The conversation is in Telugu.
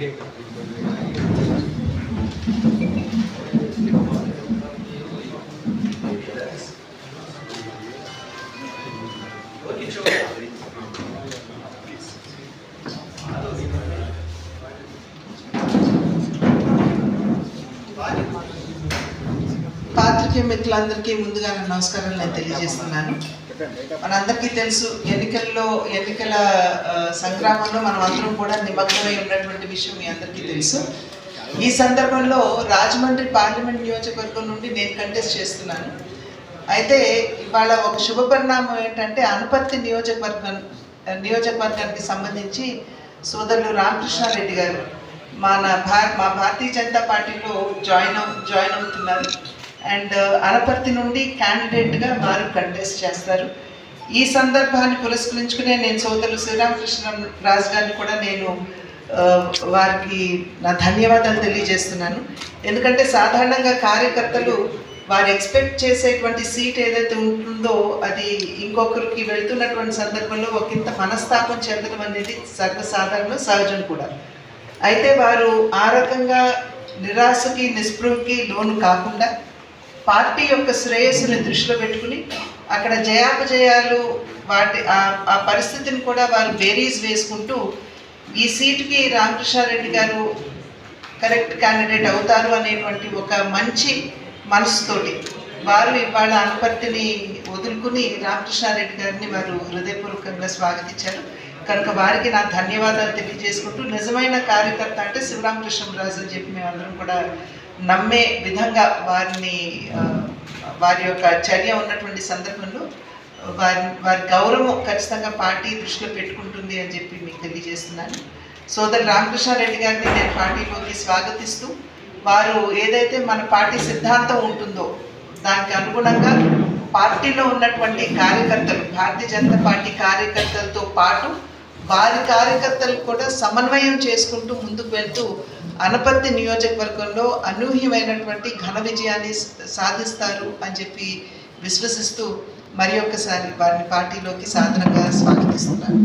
పాత్రికేయ మిత్రులందరికీ ముందుగా నమస్కారాలు నేను తెలియజేస్తున్నాను. మనందరికీ తెలుసు, ఎన్నికల సంగ్రామంలో మనం అందరం కూడా నిమగ్నమై ఉన్నటువంటి విషయం మీ అందరికీ తెలుసు. ఈ సందర్భంలో రాజమండ్రి పార్లమెంట్ నియోజకవర్గం నుండి నేను కంటెస్ట్ చేస్తున్నాను. అయితే ఇవాళ ఒక శుభ పరిణామం ఏంటంటే అనపర్తి నియోజకవర్గానికి సంబంధించి సోదరులు రామకృష్ణారెడ్డి గారు మా భారతీయ జనతా పార్టీలో జాయిన్ అవుతున్నారు. అండ్ అనపర్తి నుండి క్యాండిడేట్గా వారు కంటెస్ట్ చేస్తారు. ఈ సందర్భాన్ని పురస్కరించుకునే నేను సోదరులు శ్రీరామకృష్ణ రాజు గారిని కూడా నేను వారికి నా ధన్యవాదాలు తెలియజేస్తున్నాను. ఎందుకంటే సాధారణంగా కార్యకర్తలు వారు ఎక్స్పెక్ట్ చేసేటువంటి సీట్ ఏదైతే ఉంటుందో అది ఇంకొకరికి వెళ్తున్నటువంటి సందర్భంలో ఒకంత మనస్తాపం చెందడం అనేది సర్వసాధారణం, సహజం కూడా. అయితే వారు ఆ రకంగా నిరాశకి నిస్పృహకి లోను కాకుండా పార్టీ యొక్క శ్రేయస్సుని దృష్టిలో పెట్టుకుని అక్కడ జయాపజయాలు ఆ పరిస్థితిని కూడా వారు బేరీజ్ వేసుకుంటూ ఈ సీటుకి రామకృష్ణారెడ్డి గారు కరెక్ట్ క్యాండిడేట్ అవుతారు అనేటువంటి ఒక మంచి మనసుతోటి వారు ఇవాళ అనపర్తిని వదులుకుని రామకృష్ణారెడ్డి గారిని వారు హృదయపూర్వకంగా స్వాగతించారు. కనుక వారికి నా ధన్యవాదాలు తెలియజేసుకుంటూ, నిజమైన కార్యకర్త అంటే శివరామకృష్ణరాజు అని చెప్పి మేమందరం కూడా నమ్మే విధంగా వారి యొక్క చర్య ఉన్నటువంటి సందర్భంలో వారి గౌరవం ఖచ్చితంగా పార్టీ దృష్టిలో పెట్టుకుంటుంది అని చెప్పి మీకు తెలియజేస్తున్నాను. సోదరు రామకృష్ణారెడ్డి గారిని నేను పార్టీలోకి స్వాగతిస్తూ, వారు ఏదైతే మన పార్టీ సిద్ధాంతం ఉంటుందో దానికి అనుగుణంగా పార్టీలో ఉన్నటువంటి కార్యకర్తలు, భారతీయ జనతా పార్టీ కార్యకర్తలతో పాటు వారి కార్యకర్తలు కూడా సమన్వయం చేసుకుంటూ ముందుకు వెళ్తూ అనపర్తి నియోజకవర్గంలో అనూహ్యమైనటువంటి ఘన విజయాన్ని సాధిస్తారు అని చెప్పి విశ్వసిస్తూ మరి ఒక్కసారి వారిని పార్టీలోకి సాదరంగా స్వాగతిస్తున్నాను.